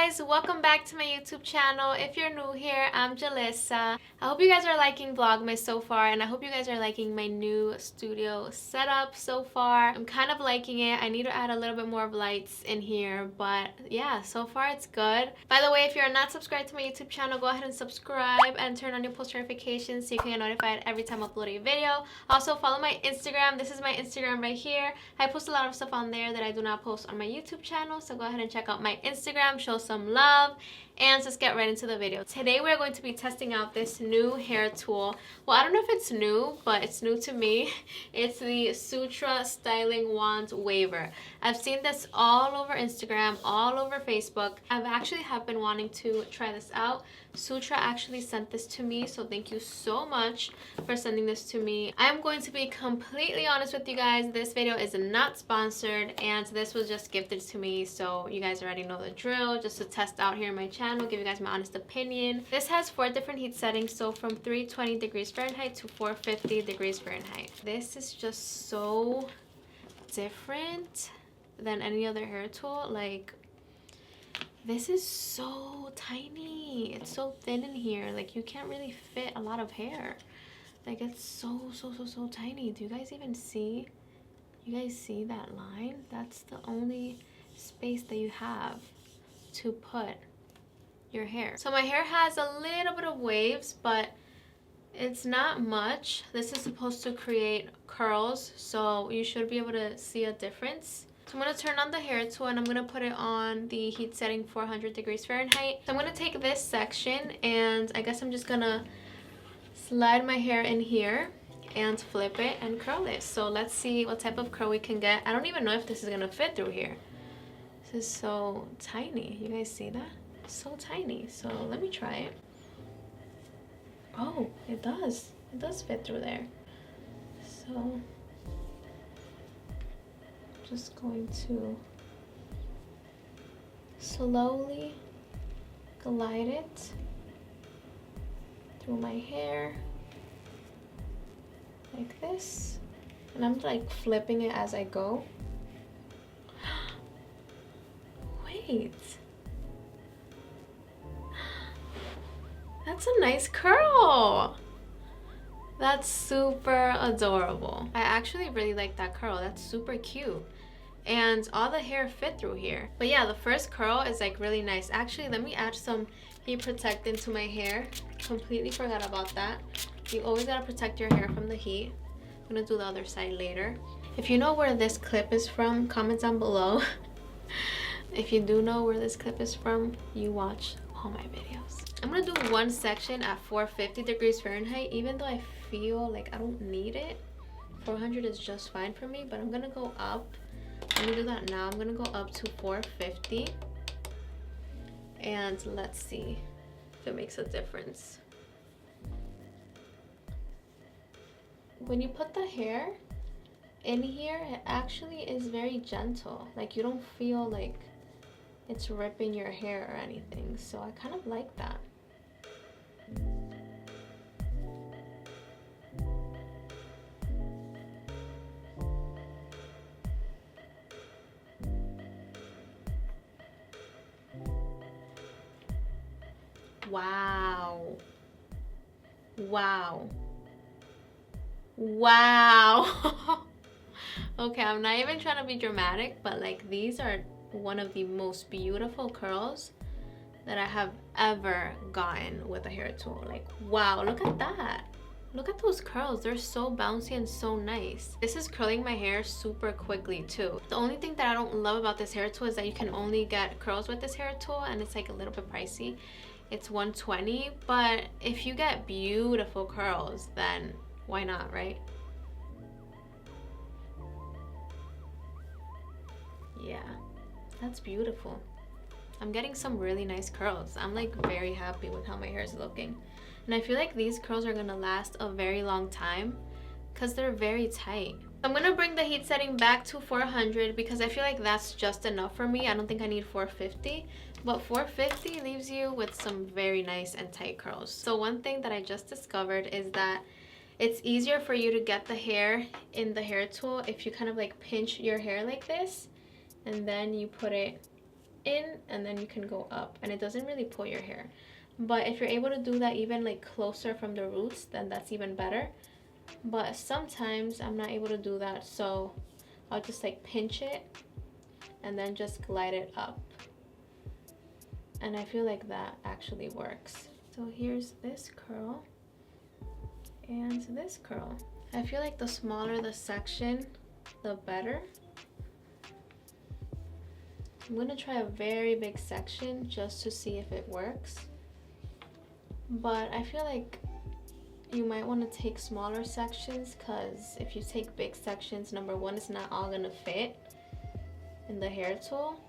guys, welcome back to my YouTube channel. If you're new here, I'm Julissa. I hope you guys are liking Vlogmas so far, and I hope you guys are liking my new studio setup so far. I'm kind of liking it. I need to add a little bit more of lights in here, but yeah, so far it's good. By the way, if you're not subscribed to my YouTube channel, go ahead and subscribe and turn on your post notifications so you can get notified every time I upload a video. Also, follow my Instagram. This is my Instagram right here. I post a lot of stuff on there that I do not post on my YouTube channel, so go ahead and check out my Instagram, show some love, and let's get right into the video. Today we're going to be testing out this new hair tool. Well, I don't know if it's new, but it's new to me. It's the Sutra styling wand waver. I've seen this all over Instagram, all over Facebook. I've actually have been wanting to try this out. Sutra actually sent this to me, so thank you so much for sending this to me. I'm going to be completely honest with you guys. This video is not sponsored, and this was just gifted to me, so you guys already know the drill. Just to test out here in my channel, give you guys my honest opinion. This has 4 different heat settings, so from 320 degrees Fahrenheit to 450 degrees Fahrenheit. This is just so different than any other hair tool. Like, this is so tiny. It's so thin in here. Like, you can't really fit a lot of hair. Like, it's so tiny. Do you guys even see? You guys see that line? That's the only space that you have to put your hair. So my hair has a little bit of waves, but it's not much. This is supposed to create curls, so you should be able to see a difference. So I'm going to turn on the hair tool and I'm going to put it on the heat setting 400 degrees Fahrenheit. So I'm going to take this section and I guess I'm just going to slide my hair in here and flip it and curl it. So let's see what type of curl we can get. I don't even know if this is going to fit through here. This is so tiny. You guys see that? It's so tiny. So let me try it. Oh, it does. It does fit through there. So just going to slowly glide it through my hair like this, and I'm like flipping it as I go. Wait, that's a nice curl. That's super adorable. I actually really like that curl. That's super cute. And all the hair fit through here. But yeah, the first curl is like really nice. Actually, let me add some heat protectant to my hair. Completely forgot about that. You always gotta protect your hair from the heat. I'm gonna do the other side later. If you know where this clip is from, comment down below. If you do know where this clip is from, you watch all my videos. I'm gonna do one section at 450 degrees Fahrenheit, even though I feel like I don't need it. 400 is just fine for me, but I'm gonna go up. Let me do that now. I'm gonna go up to 450 and let's see if it makes a difference. When you put the hair in here, it actually is very gentle. Like, you don't feel like it's ripping your hair or anything, so I kind of like that. Wow. Wow. Wow. Okay, I'm not even trying to be dramatic, but like, these are one of the most beautiful curls that I have ever gotten with a hair tool. Like, wow, look at that. Look at those curls. They're so bouncy and so nice. This is curling my hair super quickly too. The only thing that I don't love about this hair tool is that you can only get curls with this hair tool, and it's like a little bit pricey. It's $120, but if you get beautiful curls, then why not, right? Yeah, that's beautiful. I'm getting some really nice curls. I'm like very happy with how my hair is looking. And I feel like these curls are gonna last a very long time because they're very tight. I'm gonna bring the heat setting back to 400 because I feel like that's just enough for me. I don't think I need 450, but 450 leaves you with some very nice and tight curls. So one thing that I just discovered is that it's easier for you to get the hair in the hair tool if you kind of like pinch your hair like this and then you put it in and then you can go up, and it doesn't really pull your hair. But if you're able to do that even like closer from the roots, then that's even better. But sometimes I'm not able to do that, so I'll just like pinch it and then just glide it up. And I feel like that actually works. So here's this curl and this curl. I feel like the smaller the section, the better. I'm gonna try a very big section just to see if it works. But I feel like you might want to take smaller sections, because if you take big sections, number one, it's not all gonna fit in the hair tool,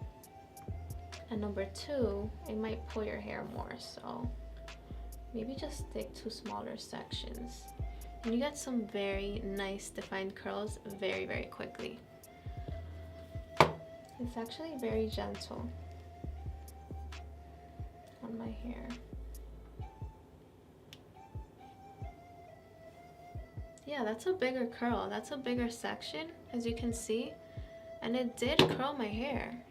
and number two, it might pull your hair more. So maybe just stick to smaller sections, and you get some very nice defined curls very, very quickly. It's actually very gentle on my hair. Yeah, that's a bigger curl. That's a bigger section, as you can see. And it did curl my hair.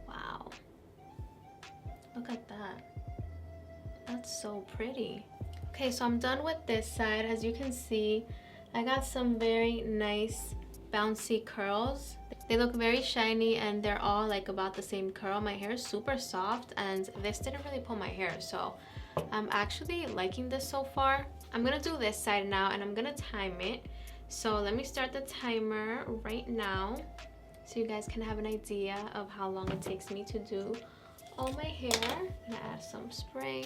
Wow. Look at that. That's so pretty. Okay, so I'm done with this side. As you can see, I got some very nice bouncy curls. They look very shiny and they're all like about the same curl. My hair is super soft and this didn't really pull my hair, so I'm actually liking this so far. I'm gonna do this side now and I'm gonna time it. So let me start the timer right now so you guys can have an idea of how long it takes me to do all my hair. I'm gonna add some spray.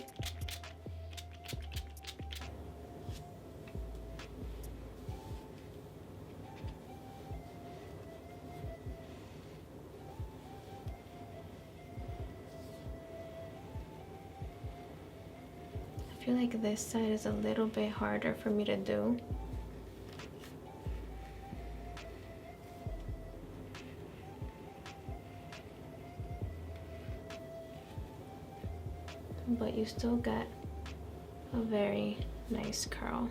I feel like this side is a little bit harder for me to do. But you still get a very nice curl.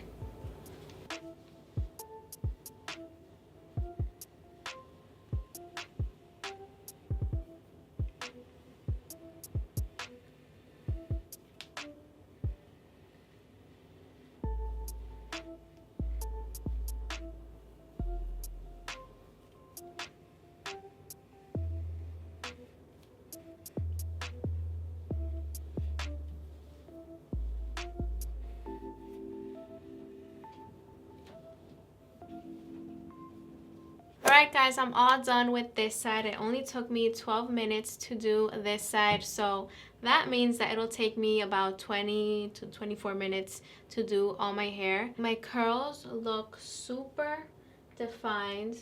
Alright guys, I'm all done with this side. It only took me 12 minutes to do this side, so that means that it'll take me about 20 to 24 minutes to do all my hair. My curls look super defined,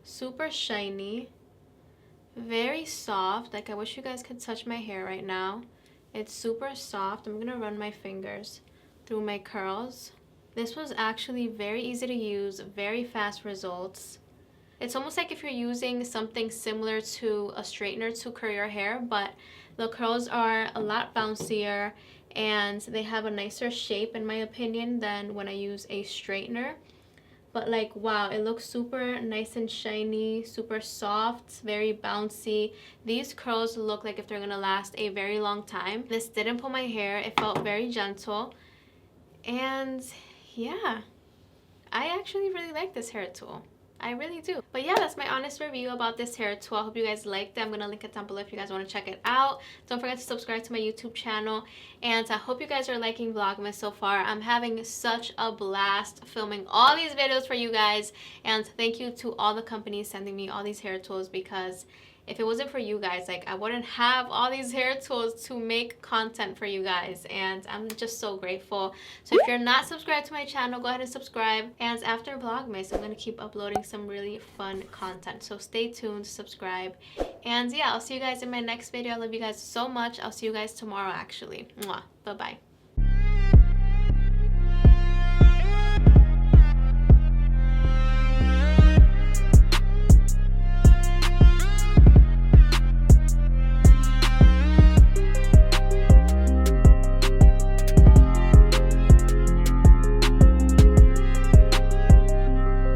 super shiny, very soft. Like, I wish you guys could touch my hair right now. It's super soft. I'm gonna run my fingers through my curls. This was actually very easy to use, very fast results. It's almost like if you're using something similar to a straightener to curl your hair, but the curls are a lot bouncier and they have a nicer shape, in my opinion, than when I use a straightener. But like, wow, it looks super nice and shiny, super soft, very bouncy. These curls look like if they're gonna last a very long time. This didn't pull my hair. It felt very gentle. And yeah, I actually really like this hair tool. I really do. But yeah, that's my honest review about this hair tool. I hope you guys liked it. I'm gonna link it down below if you guys want to check it out. Don't forget to subscribe to my YouTube channel, and I hope you guys are liking Vlogmas so far. I'm having such a blast filming all these videos for you guys, and thank you to all the companies sending me all these hair tools, because if it wasn't for you guys, like, I wouldn't have all these hair tools to make content for you guys, and I'm just so grateful. So if you're not subscribed to my channel, go ahead and subscribe. And after Vlogmas, I'm gonna keep uploading some really fun content, so stay tuned, subscribe, and yeah, I'll see you guys in my next video. I love you guys so much. I'll see you guys tomorrow, actually. Mwah. Bye bye.